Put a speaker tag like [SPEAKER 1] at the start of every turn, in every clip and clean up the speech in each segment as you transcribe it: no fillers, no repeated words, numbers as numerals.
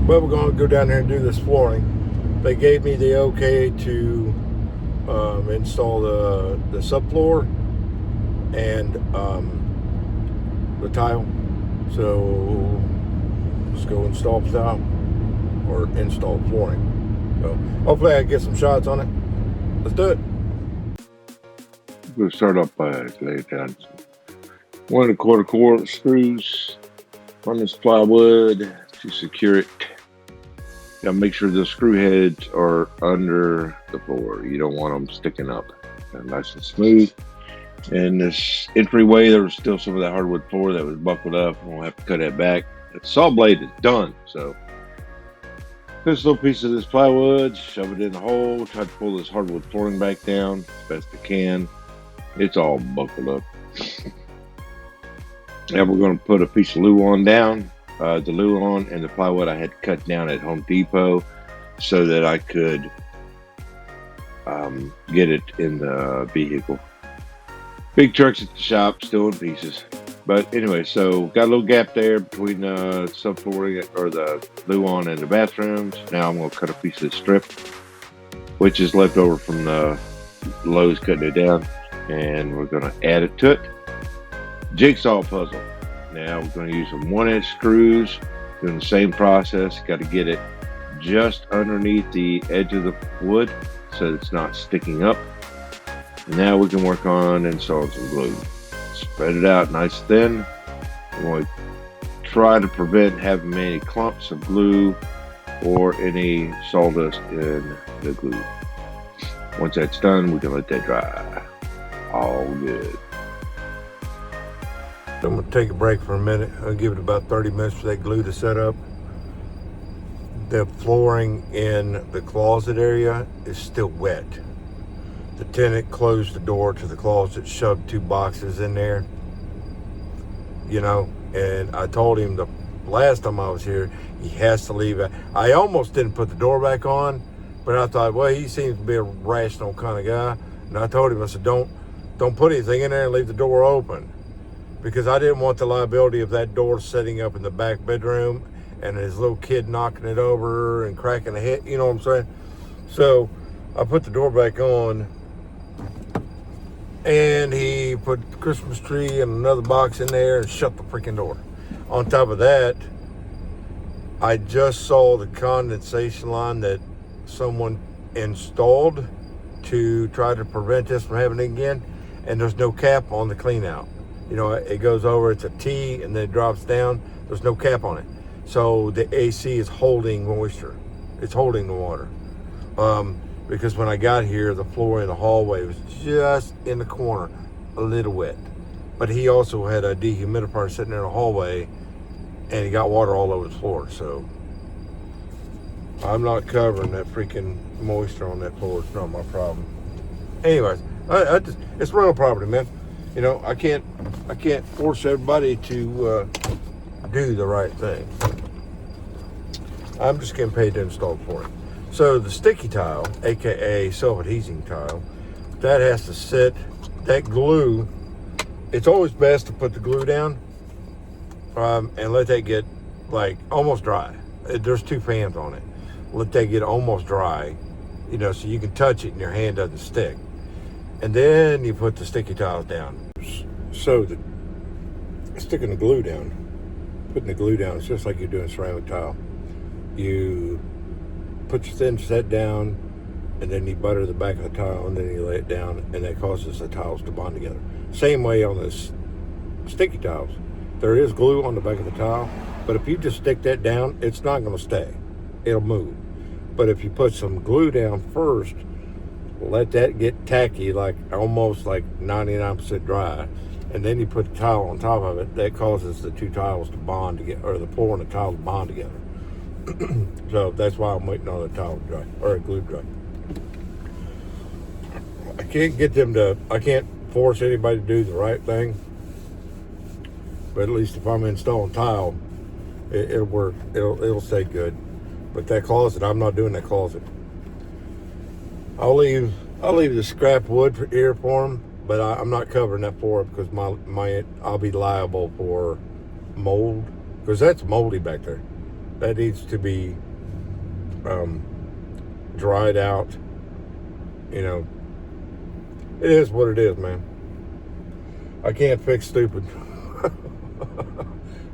[SPEAKER 1] But we're going to go down there and do this flooring. They gave me the okay to install the subfloor and the tile. So let's go install the tile or install flooring. So hopefully I can get some shots on it. Let's do it.
[SPEAKER 2] We'll start off by laying down 1 1/4 screws on this plywood to secure it. Now make sure the screw heads are under the floor. You don't want them sticking up. Nice and smooth. And this entryway, there was still some of that hardwood floor that was buckled up. We'll have to cut that back. The saw blade is done. So this little piece of this plywood, shove it in the hole, try to pull this hardwood flooring back down as best I can. It's all buckled up. Now we're going to put a piece of Luan down. The Luan and the plywood I had cut down at Home Depot so that I could get it in the vehicle. Big trucks at the shop, still in pieces. But anyway, so got a little gap there between the subfloor or the Luan and the bathrooms. Now I'm going to cut a piece of the strip, which is left over from the Lowe's cutting it down, and we're going to add it to it. Jigsaw puzzle. Now we're going to use some 1-inch screws, doing the same process. Got to get it just underneath the edge of the wood so it's not sticking up. Now we can work on installing some glue. Spread it out nice thin. We want to try to prevent having many clumps of glue or any sawdust in the glue. Once that's done, we can let that dry. All good.
[SPEAKER 1] I'm going to take a break for a minute. I'll give it about 30 minutes for that glue to set up. The flooring in the closet area is still wet. The tenant closed the door to the closet, shoved 2 boxes in there, and I told him the last time I was here, he has to leave it. I almost didn't put the door back on, but I thought, well, he seems to be a rational kind of guy. And I told him, I said, don't put anything in there and leave the door open, because I didn't want the liability of that door setting up in the back bedroom and his little kid knocking it over and cracking a head, you know what I'm saying? So I put the door back on, and he put the Christmas tree and another box in there and shut the freaking door. On top of that, I just saw the condensation line that someone installed to try to prevent this from happening again, and there's no cap on the clean out. It goes over, it's a T, and then it drops down. There's no cap on it. So the AC is holding moisture. It's holding the water. Because when I got here, the floor in the hallway was just in the corner, a little wet. But he also had a dehumidifier sitting in the hallway, and he got water all over the floor. So I'm not covering that freaking moisture on that floor. It's not my problem. Anyways, it's rental property, man. I can't force everybody to do the right thing. I'm just getting paid to install flooring. So the sticky tile, aka self-adhesing tile, that has to sit. That glue, it's always best to put the glue down and let that get like almost dry. There's 2 fans on it. Let that get almost dry, so you can touch it and your hand doesn't stick. And then you put the sticky tiles down. So sticking the glue down, putting the glue down, it's just like you're doing ceramic tile. You put your thin set down, and then you butter the back of the tile, and then you lay it down, and that causes the tiles to bond together. Same way on this sticky tiles. There is glue on the back of the tile, but if you just stick that down, it's not going to stay. It'll move. But if you put some glue down first, let that get tacky, like almost like 99% dry, and then you put the tile on top of it, that causes the 2 tiles to bond together, or the floor and the tile to bond together. So that's why I'm waiting on the tile to dry, or a glue dry. I can't force anybody to do the right thing, but at least if I'm installing tile, it'll work. It'll stay good. But that closet, I'm not doing that closet. I'll leave the scrap wood here for them, but I'm not covering that floor because I'll be liable for mold, because that's moldy back there. That needs to be dried out. You know, it is what it is, man. I can't fix stupid.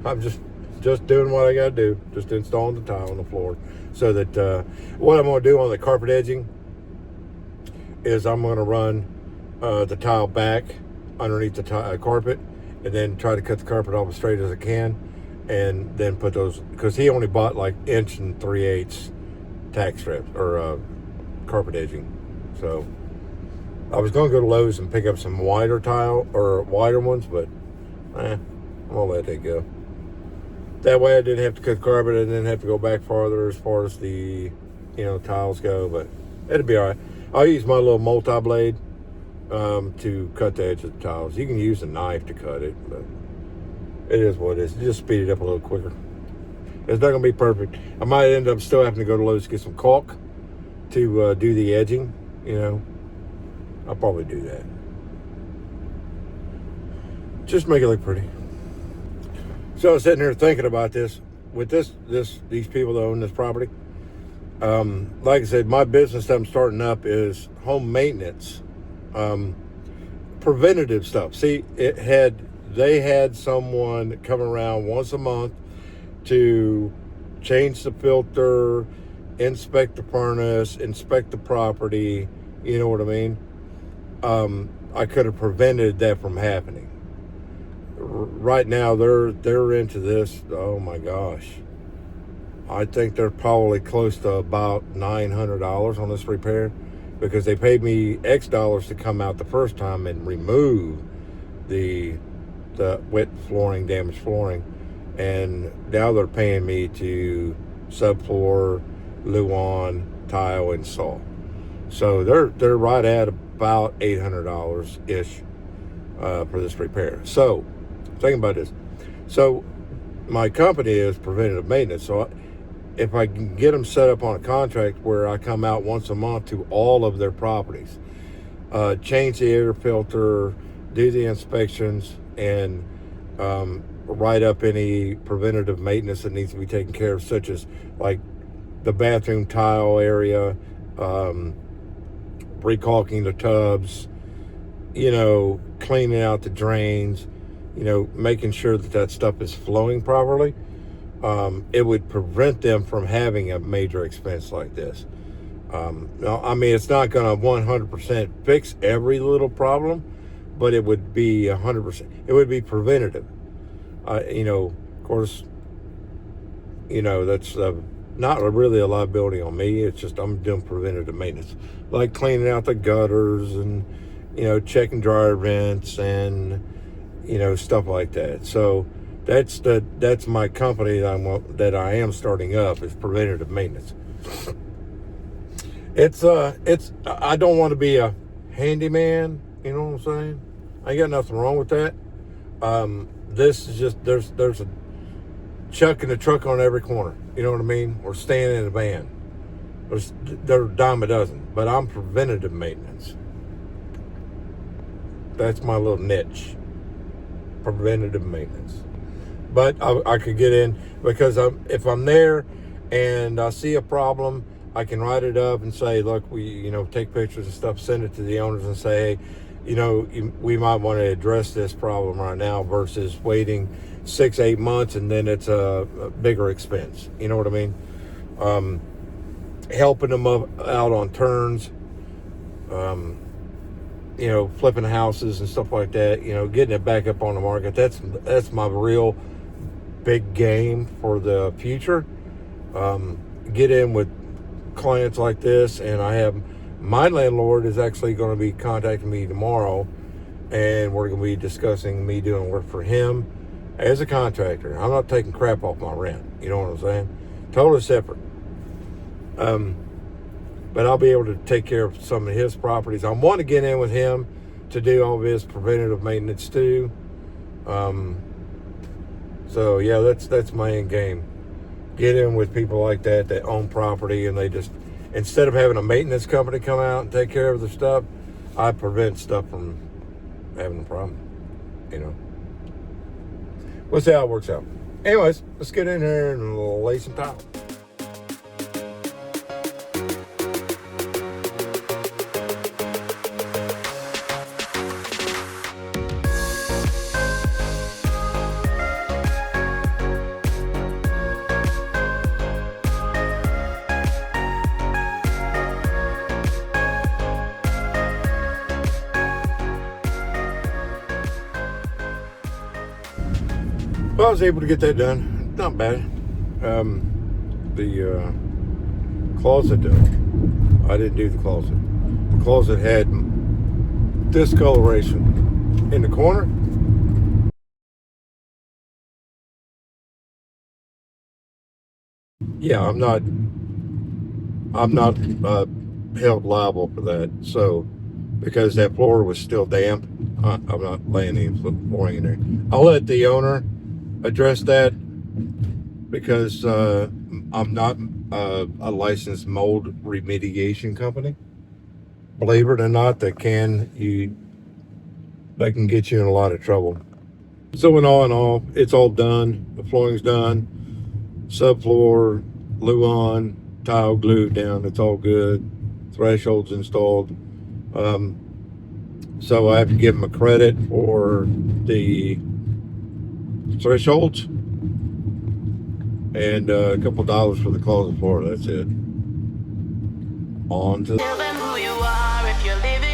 [SPEAKER 1] I'm just doing what I gotta do. Just installing the tile on the floor. So that what I'm gonna do on the carpet edging is I'm gonna run the tile back underneath the carpet, and then try to cut the carpet off as straight as I can, and then put those, because he only bought like 1 3/8 tack strips or carpet edging. So I was going to go to Lowe's and pick up some wider tile or wider ones, but I'm gonna let that go. That way I didn't have to cut carpet and then have to go back farther as far as the tiles go, but it'll be all right. I'll use my little multi-blade to cut the edge of the tiles. You can use a knife to cut it, but it is what it is. Just speed it up a little quicker. It's not going to be perfect. I might end up still having to go to Lowe's to get some caulk to do the edging. I'll probably do that. Just make it look pretty. So I was sitting here thinking about this. With these people that own this property. Like I said, my business that I'm starting up is home maintenance. Preventative stuff. See, they had someone come around once a month to change the filter, inspect the furnace, inspect the property. You know what I mean? I could have prevented that from happening. Right now, they're into this. Oh my gosh. I think they're probably close to about $900 on this repair, because they paid me X dollars to come out the first time and remove the wet flooring, damaged flooring, and now they're paying me to subfloor, Luan, tile, and saw. So they're right at about $800 ish for this repair. So think about this. So my company is Preventative Maintenance. So if I can get them set up on a contract where I come out once a month to all of their properties, change the air filter, do the inspections, and write up any preventative maintenance that needs to be taken care of, such as like the bathroom tile area, recalking the tubs, cleaning out the drains, making sure that stuff is flowing properly. It would prevent them from having a major expense like this. Now, I mean, it's not going to 100% fix every little problem, but it would be 100%. It would be preventative. Of course, that's not really a liability on me. It's just I'm doing preventative maintenance, like cleaning out the gutters and, checking dryer vents and, stuff like that. So that's my company that I am starting up, is preventative maintenance. It's I don't want to be a handyman, you know what I'm saying? I ain't got nothing wrong with that. This is just there's a chuck in the truck on every corner, you know what I mean? Or staying in a van. They're a dime a dozen, but I'm preventative maintenance. That's my little niche. Preventative maintenance. But I could get in, because if I'm there and I see a problem, I can write it up and say, look, we take pictures and stuff, send it to the owners and say, hey, we might want to address this problem right now versus waiting 6-8 months and then it's a bigger expense. You know what I mean? Helping them out on turns, flipping houses and stuff like that, getting it back up on the market. That's my real big game for the future. Get in with clients like this, and I have my landlord is actually going to be contacting me tomorrow, and we're going to be discussing me doing work for him as a contractor. I'm not taking crap off my rent, you know what I'm saying? Totally separate. But I'll be able to take care of some of his properties. I want to get in with him to do all of his preventative maintenance too. So yeah, that's my end game. Get in with people like that own property, and they just, instead of having a maintenance company come out and take care of the stuff, I prevent stuff from having a problem. We'll see how it works out. Anyways, let's get in here and lay some tile. Well, I was able to get that done. Not bad. The closet, though, I didn't do the closet. The closet had discoloration in the corner. Yeah, I'm not held liable for that. So, because that floor was still damp, I'm not laying any flooring in there. I'll let the owner address that because I'm not a licensed mold remediation company. Believe it or not, they can get you in a lot of trouble. So in all, it's all done. The flooring's done. Subfloor, Luan, tile glued down. It's all good. Thresholds installed. So I have to give them a credit for the thresholds and a couple dollars for the closet floor. That's it. On to.
[SPEAKER 3] Tell them who you are if you're living